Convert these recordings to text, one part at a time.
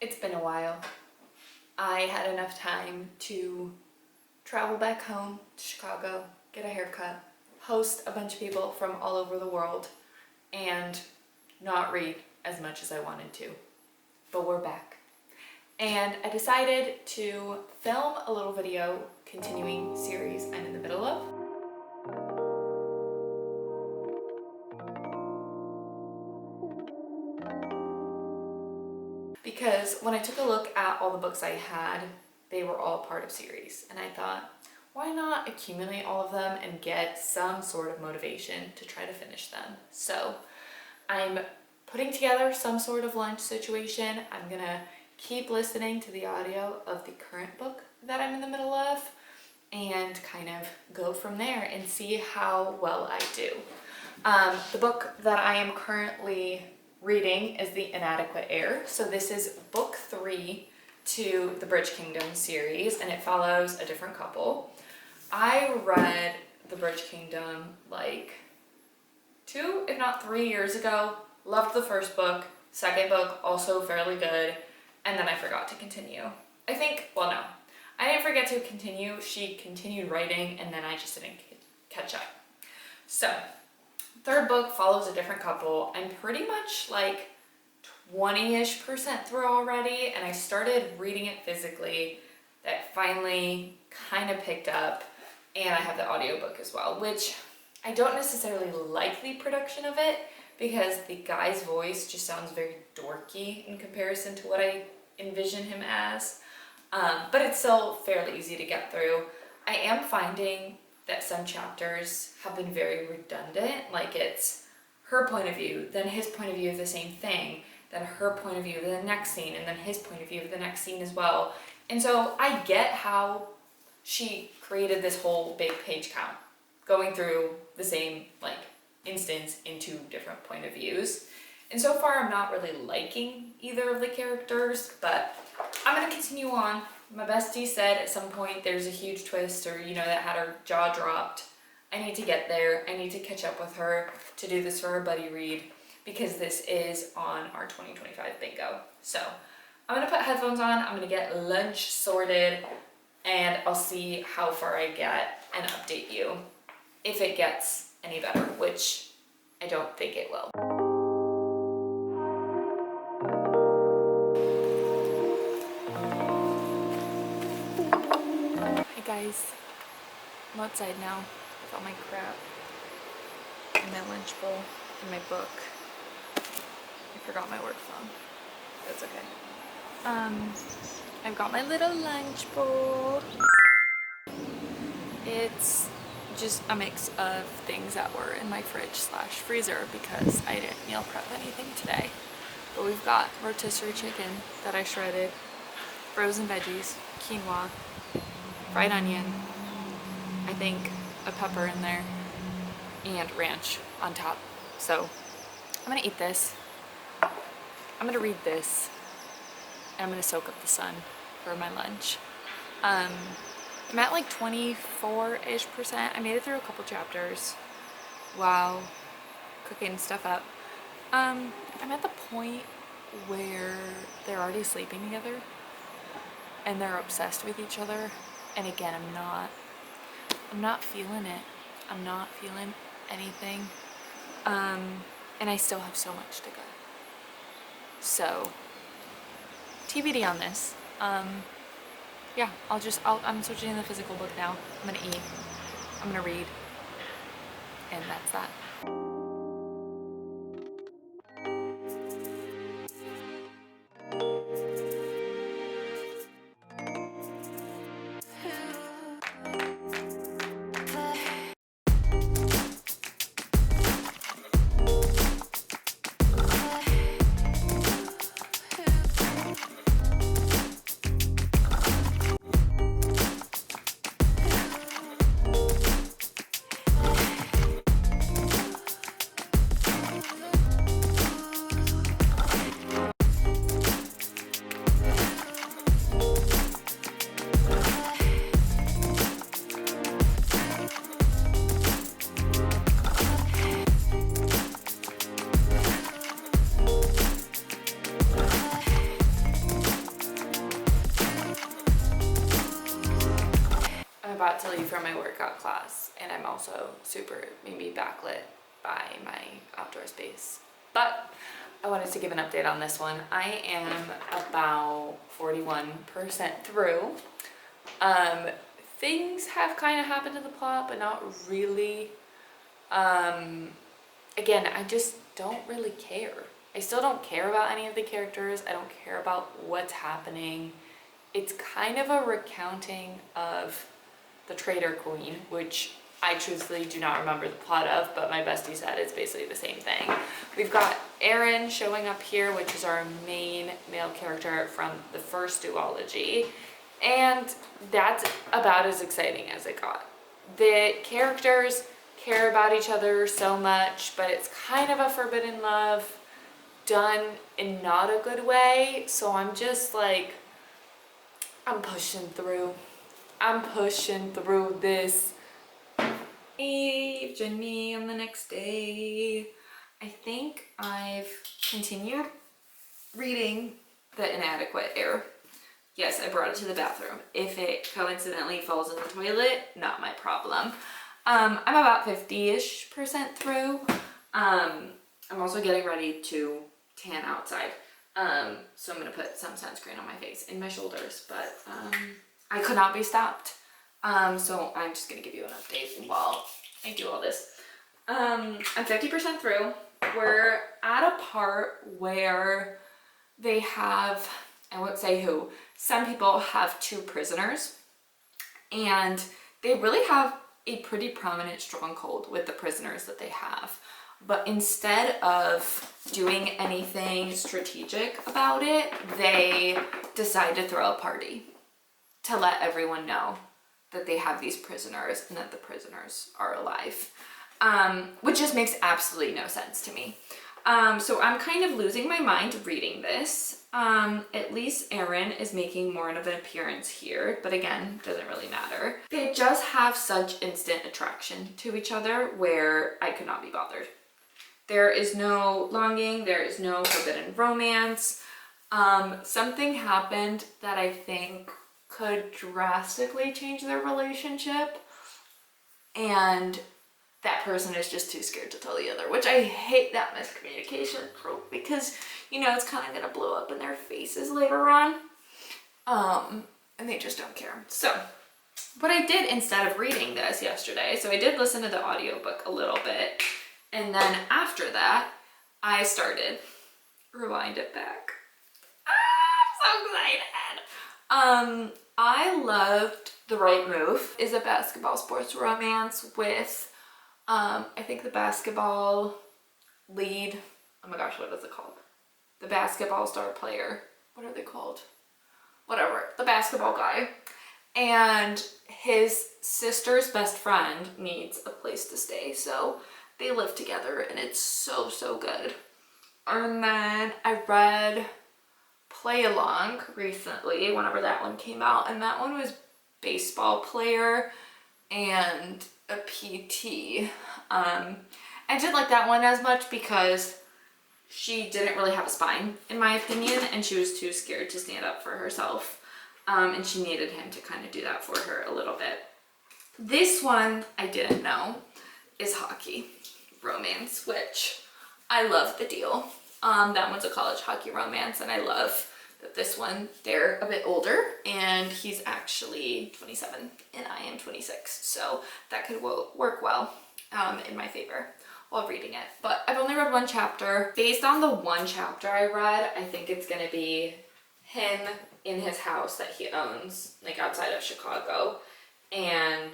It's been a while. I had enough time to travel back home to Chicago, get a haircut, host a bunch of people from all over the world, and not read as much as I wanted to. But we're back. And I decided to film a little video continuing series I'm in the middle of. Because when I took a look at all the books I had, they were all part of series. And I thought, why not accumulate all of them and get some sort of motivation to try to finish them? So I'm putting together some sort of lunch situation. I'm gonna keep listening to the audio of the current book that I'm in the middle of and kind of go from there and see how well I do. The book that I am currently reading is The Inadequate Heir. So this is book 3 to the Bridge Kingdom series, and it follows a different couple. I read The Bridge Kingdom like 2, if not 3 years ago. Loved the first book. Second book, also fairly good. And then I forgot to continue. I didn't forget to continue. She continued writing, and then I just didn't catch up. So, third book follows a different couple. I'm pretty much like 20-ish% through already, and I started reading it physically. That finally kind of picked up, and I have the audiobook as well, which I don't necessarily like the production of it because the guy's voice just sounds very dorky in comparison to what I envision him as, but it's still fairly easy to get through. I am finding that some chapters have been very redundant, like it's her point of view, then his point of view of the same thing, then her point of view of the next scene, and then his point of view of the next scene as well. And so I get how she created this whole big page count, going through the same instance in 2 different point of views. And so far I'm not really liking either of the characters, but I'm gonna continue on. My bestie said at some point there's a huge twist, or that had her jaw dropped. I need to get there. I need to catch up with her to do this for her buddy read, because this is on our 2025 bingo. So I'm gonna put headphones on, I'm gonna get lunch sorted, and I'll see how far I get and update you if it gets any better, which I don't think it will. Hey guys, I'm outside now with all my crap and my lunch bowl and my book. I forgot my work phone. That's okay. I've got my little lunch bowl. It's just a mix of things that were in my fridge/freezer because I didn't meal prep anything today. But we've got rotisserie chicken that I shredded, frozen veggies, quinoa, fried onion, I think a pepper in there, and ranch on top. So I'm gonna eat this, I'm gonna read this, and I'm gonna soak up the sun for my lunch. I'm at like 24-ish%. I made it through a couple chapters while cooking stuff up. I'm at the point where they're already sleeping together and they're obsessed with each other. And again, I'm not feeling it. I'm not feeling anything. And I still have so much to go. So, TBD on this. Yeah, I'm switching to the physical book now. I'm gonna eat, I'm gonna read, and that's that. about to leave for my workout class, and I'm also super maybe backlit by my outdoor space. But I wanted to give an update on this one. I am about 41% through. Things have kind of happened to the plot, but not really. Again, I just don't really care. I still don't care about any of the characters. I don't care about what's happening. It's kind of a recounting of the Traitor Queen, which I truthfully do not remember the plot of, but my bestie said it's basically the same thing. We've got Aaron showing up here, which is our main male character from the first duology, and that's about as exciting as it got. The characters care about each other so much, but it's kind of a forbidden love done in not a good way, so I'm just like, I'm pushing through this. Eve, Jenny on the next day. I think I've continued reading The Inadequate Heir. Yes, I brought it to the bathroom. If it coincidentally falls in the toilet, not my problem. I'm about 50-ish% through. I'm also getting ready to tan outside. So I'm gonna put some sunscreen on my face and my shoulders, but I could not be stopped. So I'm just gonna give you an update while I do all this. I'm 50% through. We're at a part where they have, I won't say who, some people have 2 prisoners, and they really have a pretty prominent stronghold with the prisoners that they have. But instead of doing anything strategic about it, they decide to throw a party to let everyone know that they have these prisoners and that the prisoners are alive, which just makes absolutely no sense to me. So I'm kind of losing my mind reading this. At least Aaron is making more of an appearance here, but again, doesn't really matter. They just have such instant attraction to each other where I could not be bothered. There is no longing, there is no forbidden romance. Something happened that I think could drastically change their relationship, and that person is just too scared to tell the other, which I hate that miscommunication trope, because you know it's kind of gonna blow up in their faces later on, and they just don't care. So what I did instead of reading this yesterday, so I did listen to the audiobook a little bit, and then after that I started rewind it back. I'm so excited. I loved The Right Move. Is a basketball sports romance with I think the basketball lead, oh my gosh, what is it called? The basketball star player. What are they called? Whatever, the basketball guy. And his sister's best friend needs a place to stay, so they live together, and it's so, so good. And then I read Play Along recently, whenever that one came out, and that one was baseball player and a PT. I didn't like that one as much because she didn't really have a spine, in my opinion, and she was too scared to stand up for herself, and she needed him to kind of do that for her a little bit. This one I didn't know is hockey romance, which I love the deal. That one's a college hockey romance, and I love that this one, they're a bit older, and he's actually 27 and I am 26, so that could work well in my favor while reading it. But I've only read 1 chapter. Based on the 1 chapter I read, I think it's gonna be him in his house that he owns, like outside of Chicago, and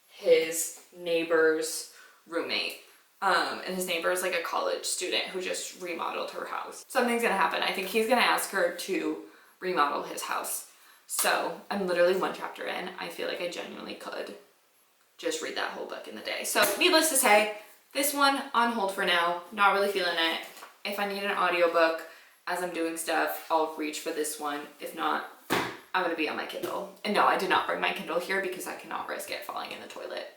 his neighbor's roommate. And his neighbor is like a college student who just remodeled her house. Something's gonna happen. I think he's gonna ask her to remodel his house. So I'm literally 1 chapter in. I feel like I genuinely could just read that whole book in the day. So needless to say, this one on hold for now. Not really feeling it. If I need an audiobook as I'm doing stuff, I'll reach for this one. If not, I'm gonna be on my Kindle. And no, I did not bring my Kindle here because I cannot risk it falling in the toilet.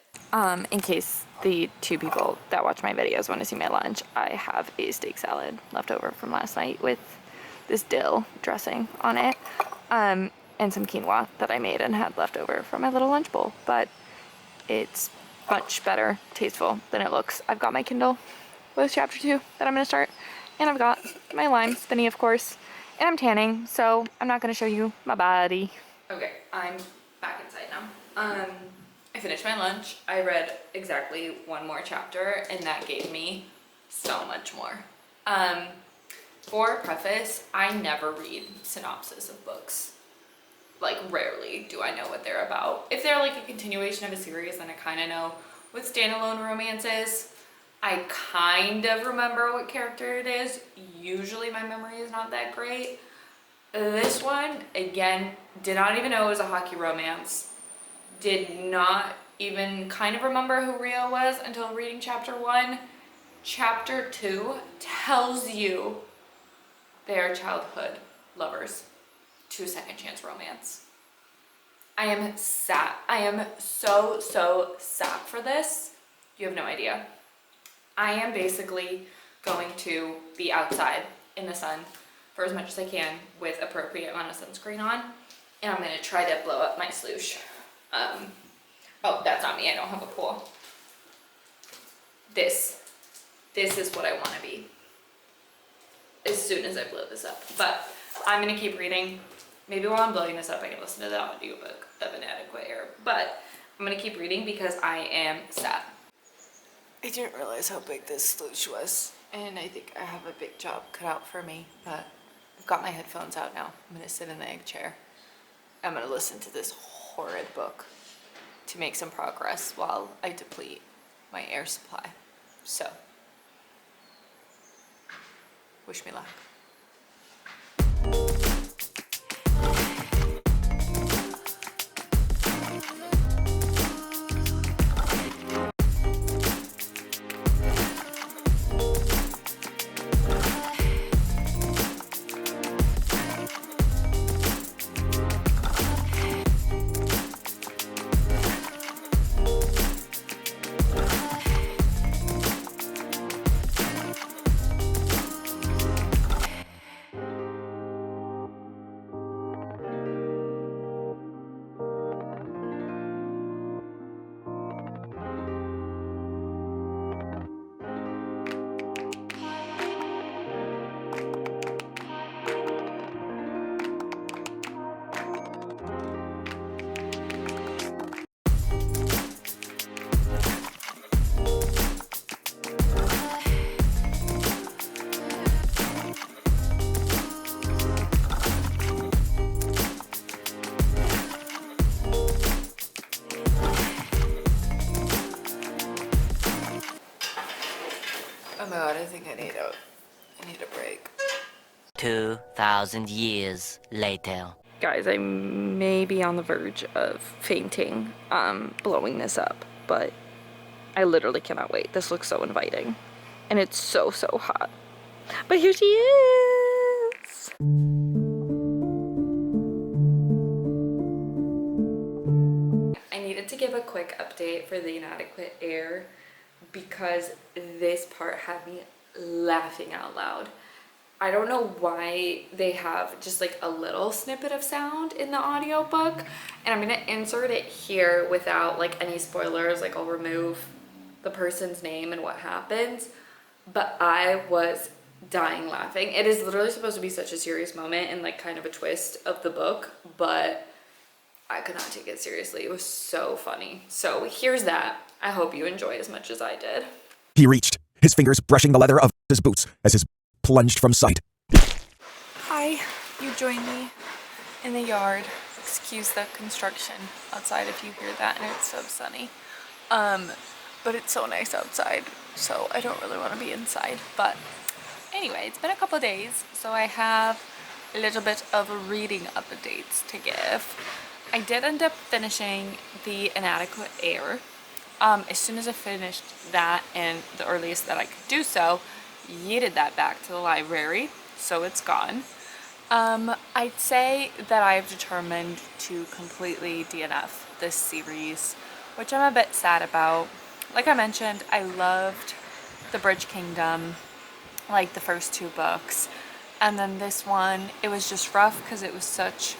In case the 2 people that watch my videos want to see my lunch, I have a steak salad left over from last night with this dill dressing on it. and some quinoa that I made and had left over from my little lunch bowl, but it's much better tasteful than it looks. I've got my Kindle with chapter 2 that I'm going to start, and I've got my lime spinny, of course, and I'm tanning, so I'm not going to show you my body. Okay, I'm back inside now. I finished my lunch. I read exactly one more chapter, and that gave me so much more. For preface, I never read synopsis of books. Like, rarely do I know what they're about. If they're like a continuation of a series, then I kind of know. With standalone romances, I kind of remember what character it is. Usually my memory is not that great. This one, again, did not even know it was a hockey romance. Did not even kind of remember who Rio was until reading chapter 1. Chapter 2 tells you they are childhood lovers to second chance romance. I am sad. I am so sad for this. You have no idea. I am basically going to be outside in the sun for as much as I can with appropriate amount of sunscreen on, and I'm gonna try to blow up my sloosh. Oh, that's not me. I don't have a pool. This is what I want to be as soon as I blow this up. But I'm gonna keep reading. Maybe while I'm blowing this up, I can listen to the audiobook of Inadequate Heir. But I'm gonna keep reading because I am sad. I didn't realize how big this sloosh was, and I think I have a big job cut out for me. But I've got my headphones out now. I'm gonna sit in the egg chair. I'm gonna listen to this horrid book to make some progress while I deplete my air supply. So, wish me luck. Oh my god, I think I need a break. 2,000 years later. Guys, I may be on the verge of fainting, blowing this up, but I literally cannot wait. This looks so inviting, and it's so hot. But here she is! I needed to give a quick update for the Inadequate Heir because this part had me laughing out loud. I don't know why they have just like a little snippet of sound in the audiobook, and I'm gonna insert it here without like any spoilers. Like, I'll remove the person's name and what happens, but I was dying laughing. It is literally supposed to be such a serious moment and like kind of a twist of the book, but I could not take it seriously. It was so funny. So here's that. I hope you enjoy as much as I did. He reached, his fingers brushing the leather of his boots as his plunged from sight. Hi, you joined me in the yard. Excuse the construction outside if you hear that, and it's so sunny. But it's so nice outside, so I don't really want to be inside. But anyway, it's been a couple days, so I have a little bit of reading updates to give. I did end up finishing the Inadequate Heir. As soon as I finished that, and the earliest that I could do so, yeeted that back to the library, so it's gone. I'd say that I've determined to completely DNF this series, which I'm a bit sad about. Like I mentioned, I loved The Bridge Kingdom, like the first two books, And then this one, it was just rough because it was such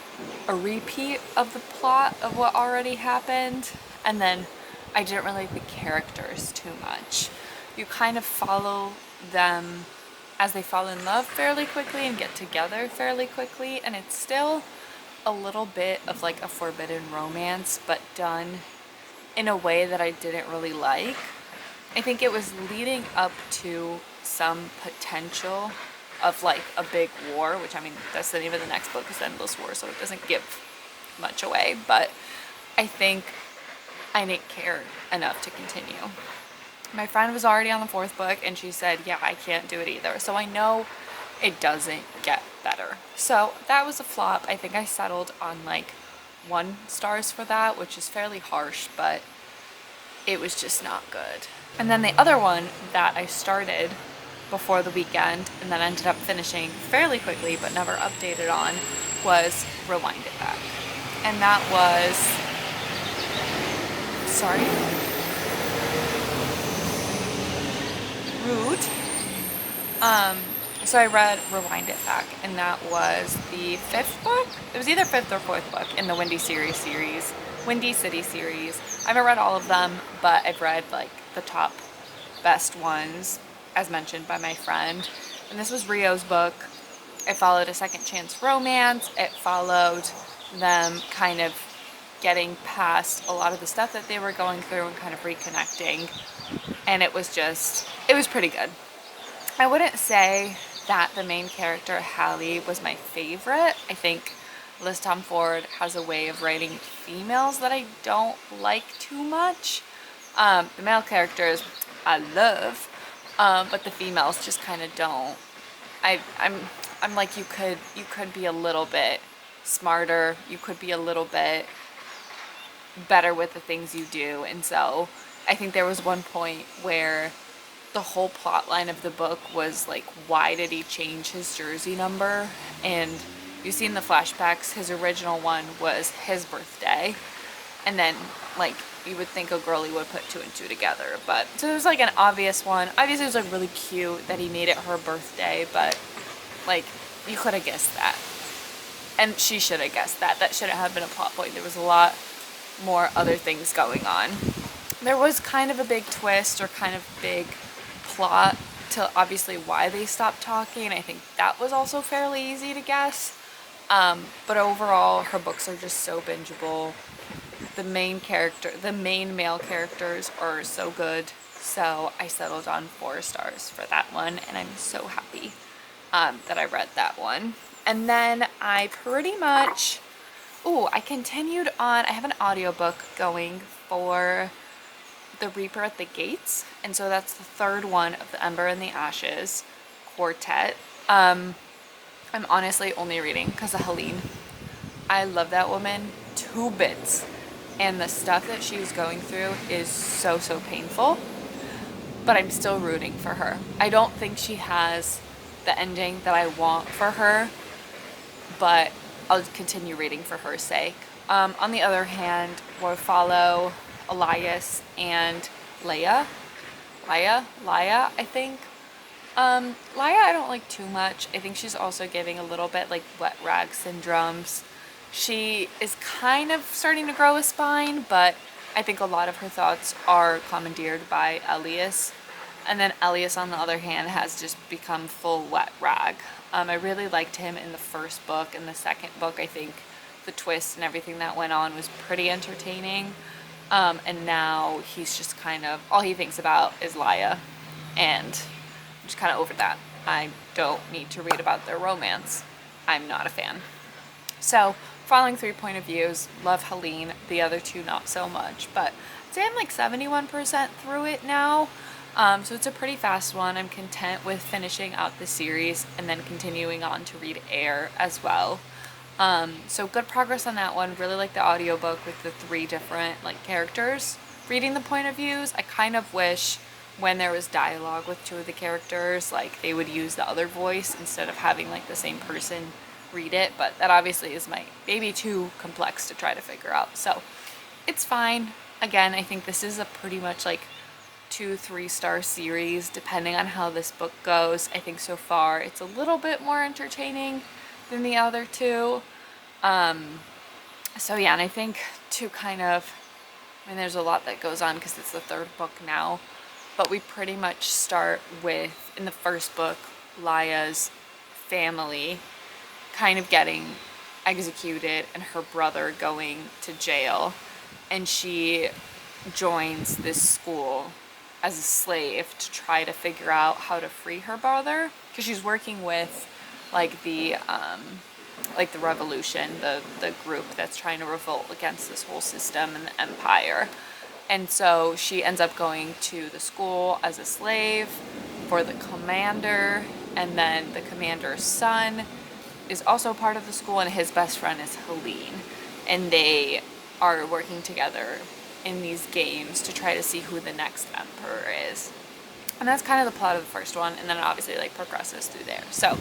a repeat of the plot of what already happened. And then I didn't really like the characters too much. You kind of follow them as they fall in love fairly quickly and get together fairly quickly. And it's still a little bit of like a forbidden romance, but done in a way that I didn't really like. I think it was leading up to some potential of like a big war, which I mean, that's the name of the next book is Endless War, so it doesn't give much away, but I think I didn't care enough to continue. My friend was already on the 4th book and she said, yeah, I can't do it either. So I know it doesn't get better. So that was a flop. I think I settled on like 1 stars for that, which is fairly harsh, but it was just not good. And then the other one that I started before the weekend and then ended up finishing fairly quickly but never updated on was Rewind It Back. And that was, sorry, rude. So I read Rewind It Back, and that was the 5th book. It was either 5th or 4th book in the Windy City series. I haven't read all of them, but I've read like the top best ones as mentioned by my friend. And this was Rio's book. It followed a second chance romance. It followed them kind of getting past a lot of the stuff that they were going through and kind of reconnecting. And it was pretty good. I wouldn't say that the main character, Hallie, was my favorite. I think Liz Tom Ford has a way of writing females that I don't like too much. The male characters I love, but the females just kind of don't. I'm like, you could be a little bit smarter. You could be a little bit better with the things you do. And so I think there was one point where the whole plot line of the book was like, why did he change his jersey number? And you see in the flashbacks, his original one was his birthday. And then like you would think a girlie would put 2 and 2 together. But so it was like an obvious one. Obviously it was like really cute that he made it her birthday, but like you could have guessed that. And she should have guessed that. That shouldn't have been a plot point. There was a lot more other things going on. There was kind of a big twist or kind of big plot to obviously why they stopped talking. I think that was also fairly easy to guess. But overall, her books are just so bingeable. The main male characters are so good. So I settled on 4 stars for that one, and I'm so happy that I read that one. And then I pretty much, I continued on. I have an audiobook going for The Reaper at the Gates, and so that's the 3rd one of the Ember and the Ashes quartet. I'm honestly only reading because of Helene. I love that woman to bits, and the stuff that she's going through is so painful, but I'm still rooting for her. I don't think she has the ending that I want for her, but I'll continue reading for her sake. On the other hand, we'll follow Elias and Leia, I think. Leia I don't like too much. I think she's also giving a little bit like wet rag syndromes. She is kind of starting to grow a spine, but I think a lot of her thoughts are commandeered by Elias. And then Elias, on the other hand, has just become full wet rag. I really liked him in the 1st book. In the 2nd book, I think the twist and everything that went on was pretty entertaining. And now he's just kind of, all he thinks about is Leia. And I'm just kind of over that. I don't need to read about their romance. I'm not a fan. So, following 3 point of views, love Helene, the other 2 not so much. But I'd say I'm like 71% through it now. So it's a pretty fast one. I'm content with finishing out the series and then continuing on to read Heir as well. So good progress on that one. Really like the audiobook with the 3 different like characters reading the point of views. I kind of wish when there was dialogue with 2 of the characters, like they would use the other voice instead of having like the same person read it, but that obviously is maybe too complex to try to figure out. So it's fine. Again, I think this is a pretty much like 2-3 star series depending on how this book goes. I think so far it's a little bit more entertaining than the other two. So yeah, and I think to kind of, I mean, there's a lot that goes on because it's the third book now, but we pretty much start with, in the first book, Laya's family kind of getting executed and her brother going to jail, and she joins this school as a slave to try to figure out how to free her brother, because she's working with like the revolution, the group that's trying to revolt against this whole system and the empire. And so she ends up going to the school as a slave for the commander, and then the commander's son is also part of the school, and his best friend is Helene, and they are working together in these games to try to see who the next emperor is. And that's kind of the plot of the first one, and then it obviously like progresses through there. So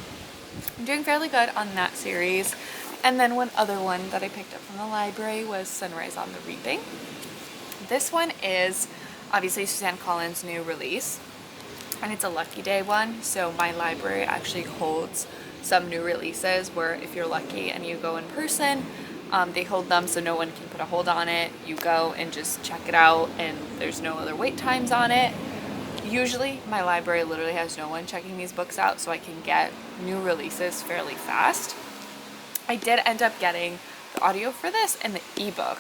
I'm doing fairly good on that series. And then one other one that I picked up from the library was Sunrise on the Reaping. This one is obviously Suzanne Collins' new release, and it's a lucky day one. So my library actually holds some new releases where if you're lucky and you go in person, they hold them so no one can put a hold on it. You go and just check it out, and there's no other wait times on it. Usually my library literally has no one checking these books out, so I can get new releases fairly fast. I did end up getting the audio for this and the ebook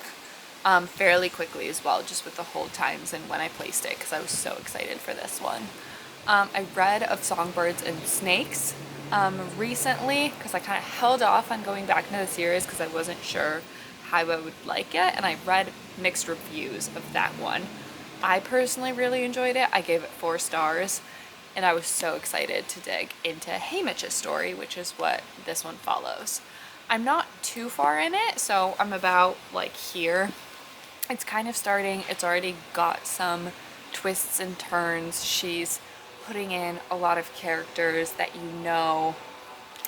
fairly quickly as well, just with the hold times and when I placed it, because I was so excited for this one. I read of Songbirds and Snakes recently, because I kind of held off on going back into the series because I wasn't sure how I would like it, and I read mixed reviews of that one. I personally really enjoyed it. I gave it 4 stars, and I was so excited to dig into Haymitch's story, which is what this one follows. I'm not too far in it, so I'm about like here. It's kind of starting, it's already got some twists and turns. She's putting in a lot of characters that you know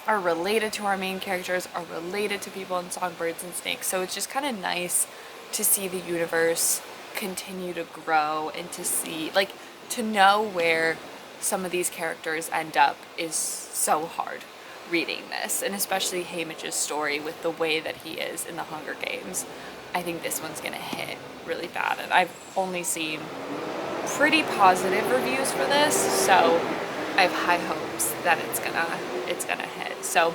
are related to our main characters, are related to people in Songbirds and Snakes. So it's just kind of nice to see the universe continue to grow, and to see, like, to know where some of these characters end up is so hard reading this, and especially Haymitch's story with the way that he is in the Hunger Games. I think this one's gonna hit really bad, and I've only seen pretty positive reviews for this, so I have high hopes that it's gonna hit. So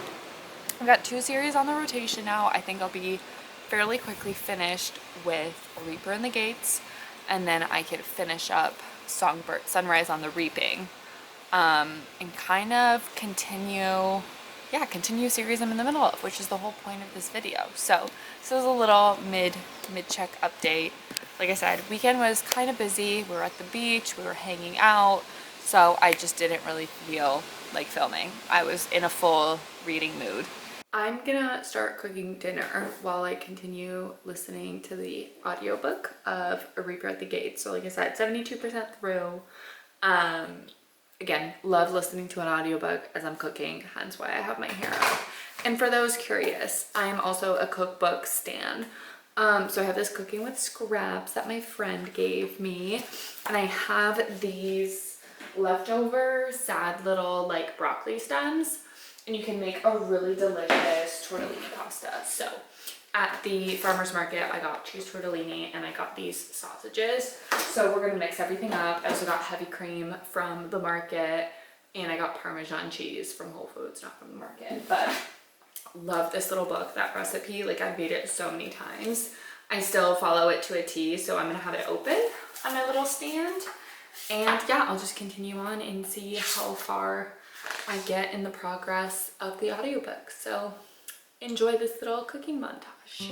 I've got 2 series on the rotation now. I think I'll be fairly quickly finished with Reaper in the Gates, and then I could finish up Sunrise on the Reaping, and kind of continue series I'm in the middle of, which is the whole point of this video. So this is a little mid-check update. Like I said, weekend was kind of busy. We were at the beach, we were hanging out, so I just didn't really feel like filming. I was in a full reading mood. I'm gonna start cooking dinner while I continue listening to the audiobook of A Reaper at the Gates. So like I said, 72% through. Again, love listening to an audiobook as I'm cooking, hence why I have my hair up. And for those curious, I am also a cookbook stan. So I have this Cooking with Scraps that my friend gave me, and I have these leftover sad little like broccoli stems, and you can make a really delicious tortellini pasta. So at the farmer's market, I got cheese tortellini and I got these sausages. So we're gonna mix everything up. I also got heavy cream from the market, and I got Parmesan cheese from Whole Foods, not from the market. But love this little book, that recipe. Like, I've made it so many times. I still follow it to a T, so I'm gonna have it open on my little stand. And yeah, I'll just continue on and see how far I get in the progress of the audiobook. So enjoy this little cooking montage.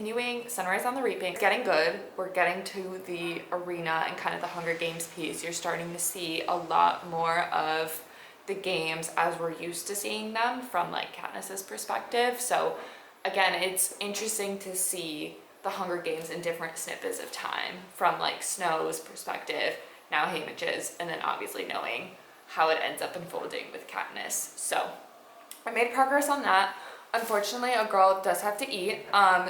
Continuing Sunrise on the Reaping, it's getting good. We're getting to the arena and kind of the Hunger Games piece. You're starting to see a lot more of the games as we're used to seeing them from like Katniss's perspective. So again, it's interesting to see the Hunger Games in different snippets of time from like Snow's perspective, now Haymitch's, and then obviously knowing how it ends up unfolding with Katniss. So I made progress on that. Unfortunately, a girl does have to eat,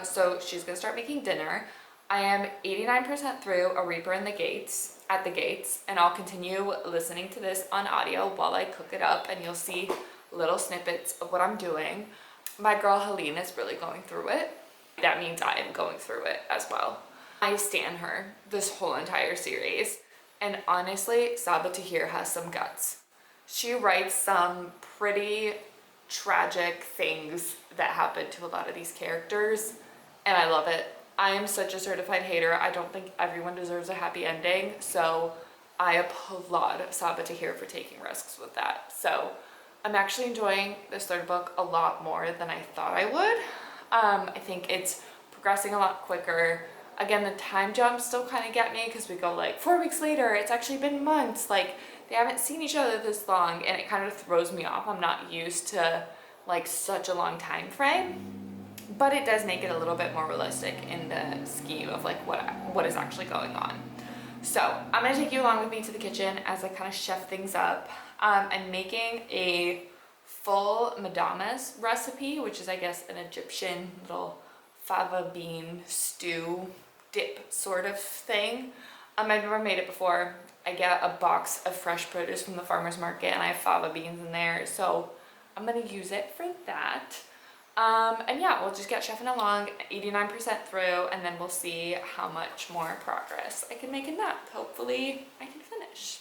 so she's gonna start making dinner. I am 89% through A Reaper at the Gates, and I'll continue listening to this on audio while I cook it up, and you'll see little snippets of what I'm doing. My girl Helene is really going through it. That means I am going through it as well. I stan her this whole entire series, and honestly, Saba Tahir has some guts. She writes some pretty tragic things that happen to a lot of these characters, and I love it. I am such a certified hater. I don't think everyone deserves a happy ending, so I applaud Saba Tahir for taking risks with that. So I'm actually enjoying this third book a lot more than I thought I would. I think it's progressing a lot quicker. Again, the time jumps still kind of get me because we go like 4 weeks later, it's actually been months. Like, they haven't seen each other this long, and it kind of throws me off. I'm not used to like such a long time frame, but it does make it a little bit more realistic in the scheme of like what is actually going on. So I'm gonna take you along with me to the kitchen as I kind of chef things up. I'm making a full Madama's recipe, which is I guess an Egyptian little fava bean stew dip sort of thing. I've never made it before. I get a box of fresh produce from the farmer's market and I have fava beans in there, so I'm gonna use it for that. And yeah, we'll just get chefing along, 89% through, and then we'll see how much more progress I can make in that. Hopefully I can finish.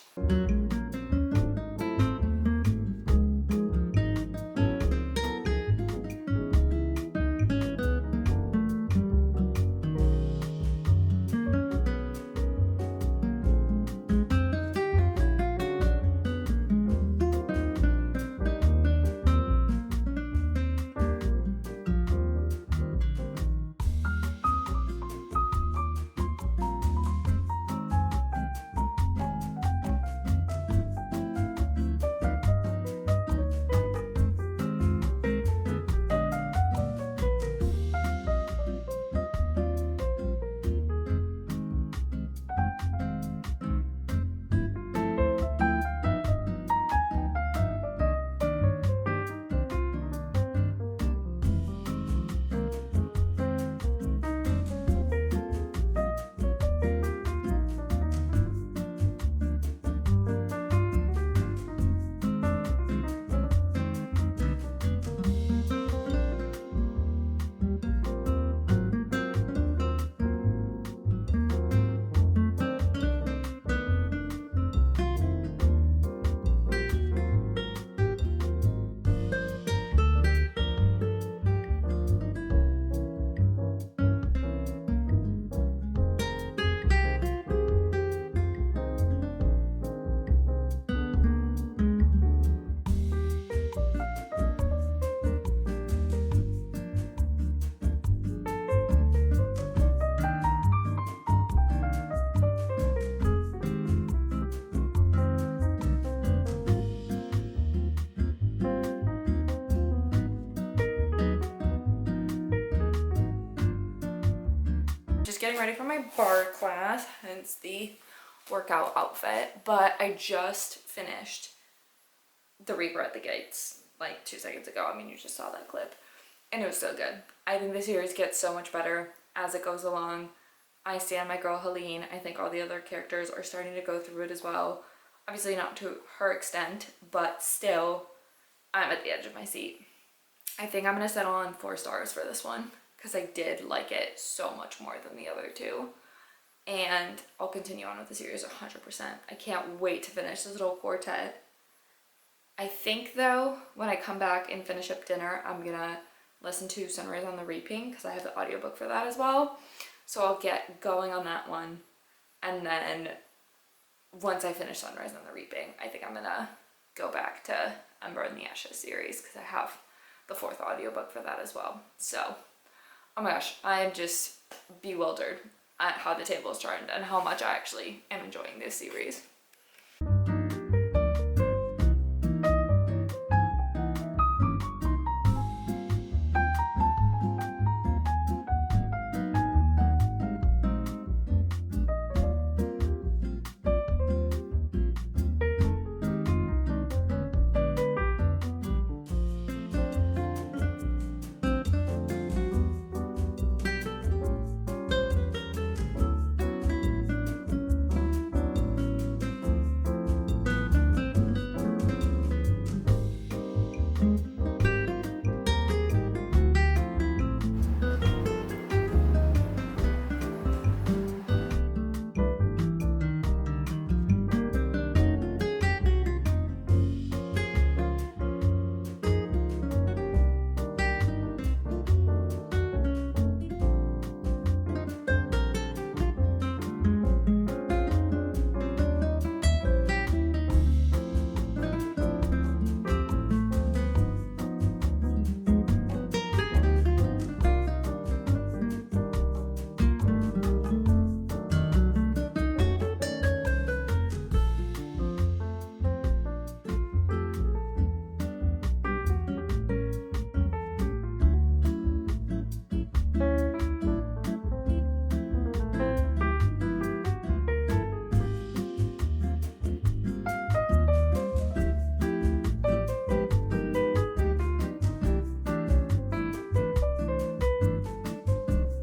Getting ready for my bar class, hence the workout outfit, but I just finished The Reaper at the Gates like 2 seconds ago. I mean, you just saw that clip, and it was so good. I think the series gets so much better as it goes along. I stand my girl Helene. I think all the other characters are starting to go through it as well. Obviously not to her extent, but still, I'm at the edge of my seat. I think I'm gonna settle on 4 stars for this one, because I did like it so much more than the other two. And I'll continue on with the series 100%. I can't wait to finish this little quartet. I think though, when I come back and finish up dinner, I'm gonna listen to Sunrise on the Reaping, because I have the audiobook for that as well. So I'll get going on that one. And then once I finish Sunrise on the Reaping, I think I'm gonna go back to Ember and the Ashes series, because I have the 4th audiobook for that as well. So Oh my gosh, I'm just bewildered at how the table is turned and how much I actually am enjoying this series.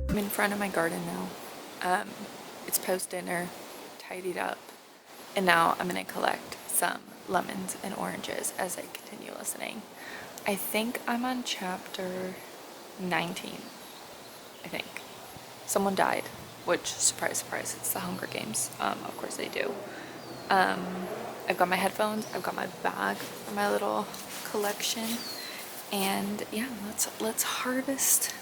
I'm in front of my garden now. It's post-dinner, tidied up, and now I'm gonna collect some lemons and oranges as I continue listening. I think I'm on chapter 19, I think. Someone died, which, surprise, surprise, it's the Hunger Games. Of course they do. I've got my headphones, I've got my bag for my little collection, and yeah, let's harvest.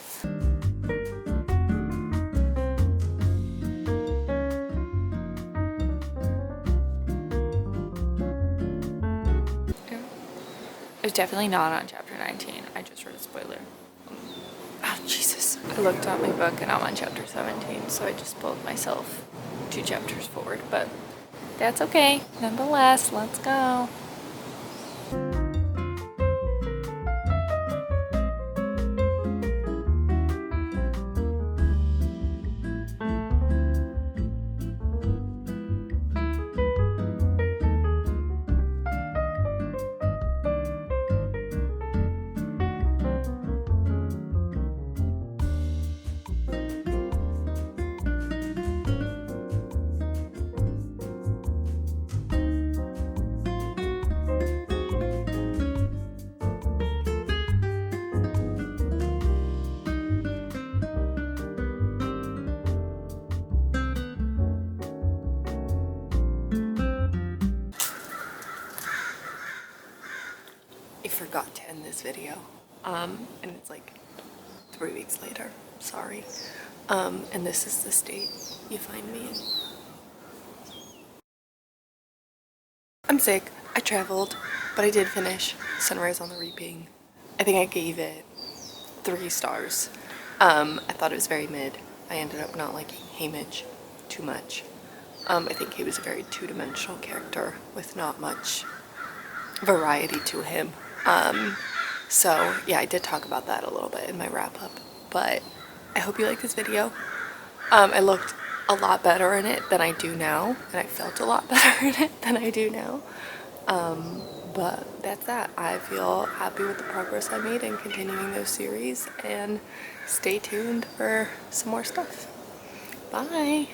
It was definitely not on chapter 19. I just read a spoiler. Oh, Jesus. I looked at my book and I'm on chapter 17, so I just pulled myself 2 chapters forward, but that's okay. Nonetheless, let's go. I forgot to end this video, and it's like 3 weeks later, sorry, and this is the state you find me in. I'm sick, I traveled, but I did finish Sunrise on the Reaping. I think I gave it 3 stars. I thought it was very mid. I ended up not liking Haymitch too much. I think he was a very two-dimensional character with not much variety to him. So yeah, I did talk about that a little bit in my wrap-up, but I hope you like this video. I looked a lot better in it than I do now, and I felt a lot better in it than I do now. But that's that. I feel happy with the progress I made in continuing those series, and stay tuned for some more stuff. Bye!